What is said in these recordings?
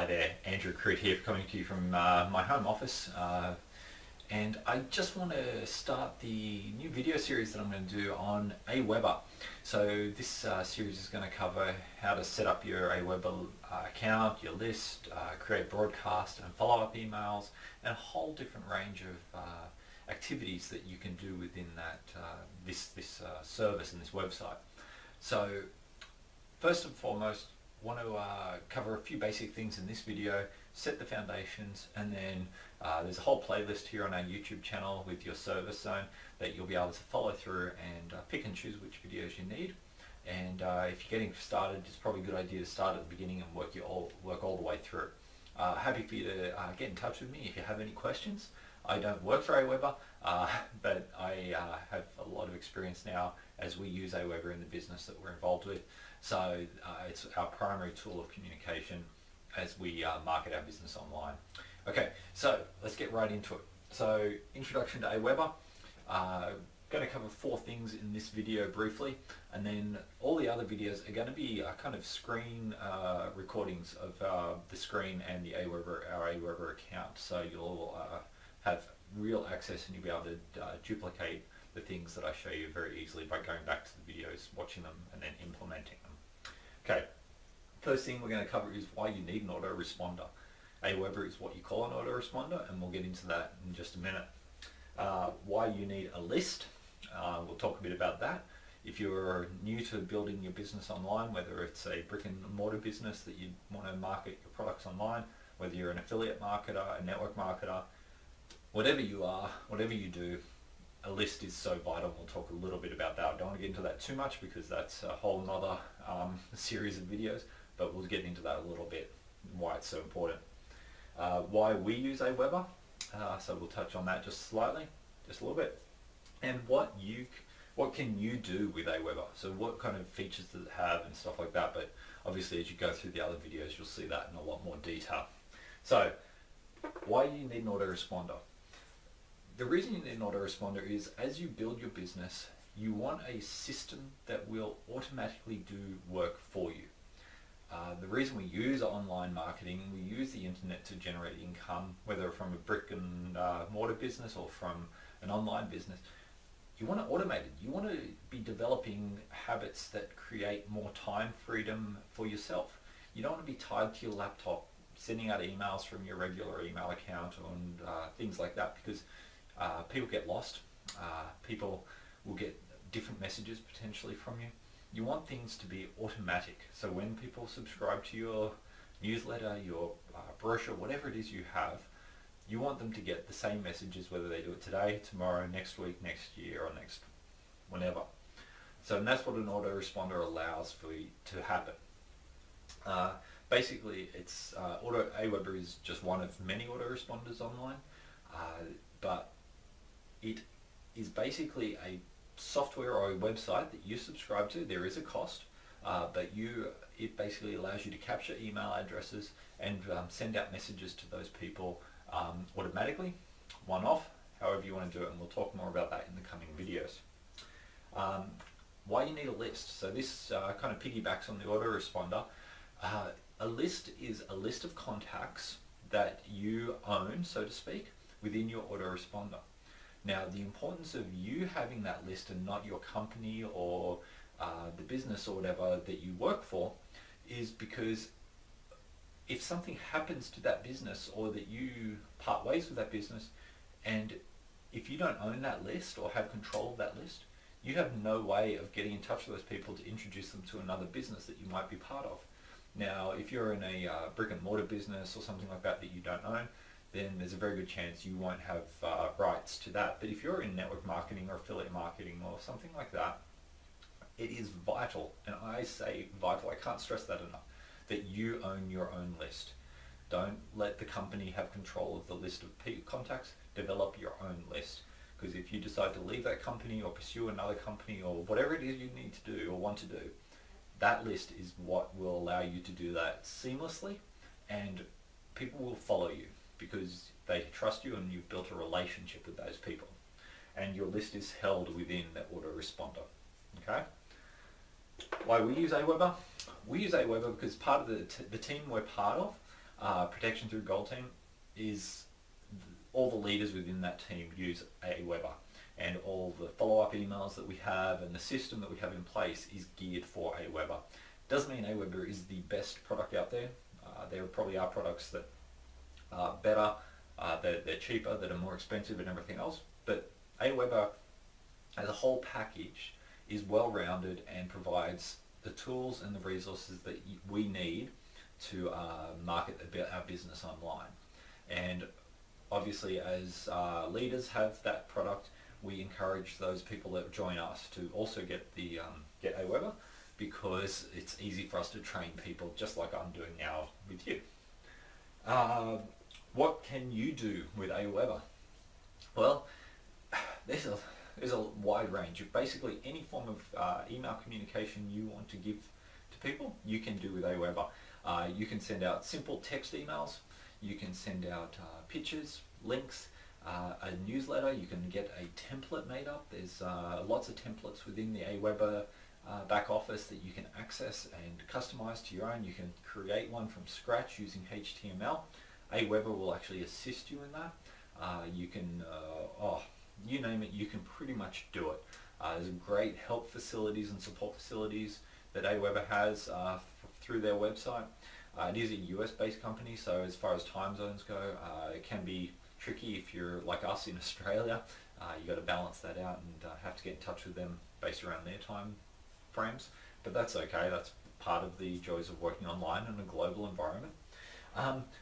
Hi there, Andrew Croot here, coming to you from my home office, and I just want to start the new video series that I'm going to do on Aweber. So this series is going to cover how to set up your Aweber account, your list, create broadcast and follow-up emails, and a whole different range of activities that you can do within that this service and this website. So first and foremost, want to cover a few basic things in this video, set the foundations, and then there's a whole playlist here on our YouTube channel with your service zone that you'll be able to follow through and pick and choose which videos you need. And if you're getting started, it's probably a good idea to start at the beginning and work all the way through. Happy for you to get in touch with me if you have any questions. I don't work for Aweber, but I have a lot of experience now as we use Aweber in the business that we're involved with. So it's our primary tool of communication as we market our business online. Okay, so let's get right into it. So introduction to Aweber. Going to cover 4 things in this video briefly, and then all the other videos are going to be kind of screen recordings of the screen and the our Aweber account. So you'll have real access and you'll be able to duplicate the things that I show you very easily by going back to the videos, watching them, and then implementing them. Okay, first thing we're going to cover is why you need an autoresponder. Aweber is what you call an autoresponder, and we'll get into that in just a minute. Why you need a list, we'll talk a bit about that. If you're new to building your business online, whether it's a brick and mortar business that you want to market your products online, whether you're an affiliate marketer, a network marketer, whatever you are, whatever you do, a list is so vital. We'll talk a little bit about that. I don't want to get into that too much because that's a whole nother series of videos, but we'll get into that a little bit, why it's so important. Why we use Aweber, so we'll touch on that just slightly, just a little bit. And what can you do with Aweber? So what kind of features does it have and stuff like that, but obviously as you go through the other videos you'll see that in a lot more detail. So why do you need an autoresponder? The reason you need an autoresponder is as you build your business, you want a system that will automatically do work for you. The reason we use online marketing, we use the internet to generate income, whether from a brick and mortar business or from an online business. You want to automate it. You want to be developing habits that create more time freedom for yourself. You don't want to be tied to your laptop, sending out emails from your regular email account and things like that, because people get lost. People will get different messages potentially from you. You want things to be automatic. So when people subscribe to your newsletter, your brochure, whatever it is you have, you want them to get the same messages whether they do it today, tomorrow, next week, next year, or next whenever. So and that's what an autoresponder allows for you to happen. Basically, it's Aweber is just one of many autoresponders online, but it is basically a software or a website that you subscribe to. There is a cost, but it basically allows you to capture email addresses and send out messages to those people automatically, one-off, however you want to do it, and we'll talk more about that in the coming videos. Why you need a list. So this kind of piggybacks on the autoresponder. A list is a list of contacts that you own, so to speak, within your autoresponder. Now, the importance of you having that list and not your company or the business or whatever that you work for is because if something happens to that business or that you part ways with that business, and if you don't own that list or have control of that list, you have no way of getting in touch with those people to introduce them to another business that you might be part of. Now, if you're in a brick and mortar business or something like that that you don't own, then there's a very good chance you won't have rights to that. But if you're in network marketing or affiliate marketing or something like that, it is vital, and I say vital, I can't stress that enough, that you own your own list. Don't let the company have control of the list of contacts. Develop your own list, because if you decide to leave that company or pursue another company or whatever it is you need to do or want to do, that list is what will allow you to do that seamlessly, and people will follow you because they trust you and you've built a relationship with those people, and your list is held within that autoresponder. Okay? Why we use Aweber? We use Aweber because part of the team we're part of protection through Gold Team is all the leaders within that team use Aweber, and all the follow-up emails that we have and the system that we have in place is geared for Aweber. Doesn't mean Aweber is the best product out there. There probably are products that are better, they're cheaper, that are more expensive and everything else, but Aweber as a whole package is well-rounded and provides the tools and the resources that we need to market our business online. And obviously, as leaders have that product, we encourage those people that join us to also get Aweber, because it's easy for us to train people, just like I'm doing now with you. What can you do with Aweber? Well, there's a wide range of basically any form of email communication you want to give to people, you can do with Aweber. You can send out simple text emails, you can send out pictures, links, a newsletter, you can get a template made up. There's lots of templates within the Aweber back office that you can access and customize to your own. You can create one from scratch using HTML. Aweber will actually assist you in that. You can, you name it, you can pretty much do it. There's great help facilities and support facilities that Aweber has through their website. It is a US-based company, so as far as time zones go, it can be tricky if you're like us in Australia. You got to balance that out and have to get in touch with them based around their time frames. But that's okay. That's part of the joys of working online in a global environment.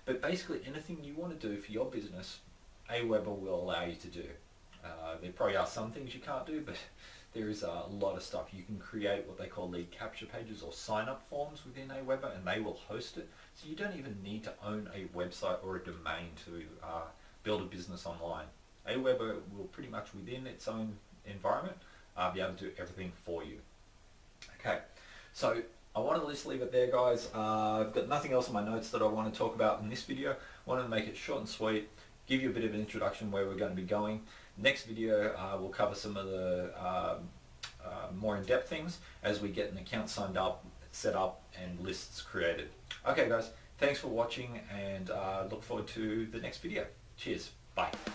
But basically, anything you want to do for your business, Aweber will allow you to do. There probably are some things you can't do, but there is a lot of stuff. You can create what they call lead capture pages or sign-up forms within Aweber, and they will host it. So you don't even need to own a website or a domain to build a business online. Aweber will pretty much within its own environment be able to do everything for you. Okay, so I wanted to just leave it there, guys. I've got nothing else in my notes that I want to talk about in this video. I wanted to make it short and sweet, give you a bit of an introduction where we're going to be going. Next video we'll cover some of the more in-depth things as we get an account signed up, set up, and lists created. Okay guys, thanks for watching, and look forward to the next video. Cheers, bye.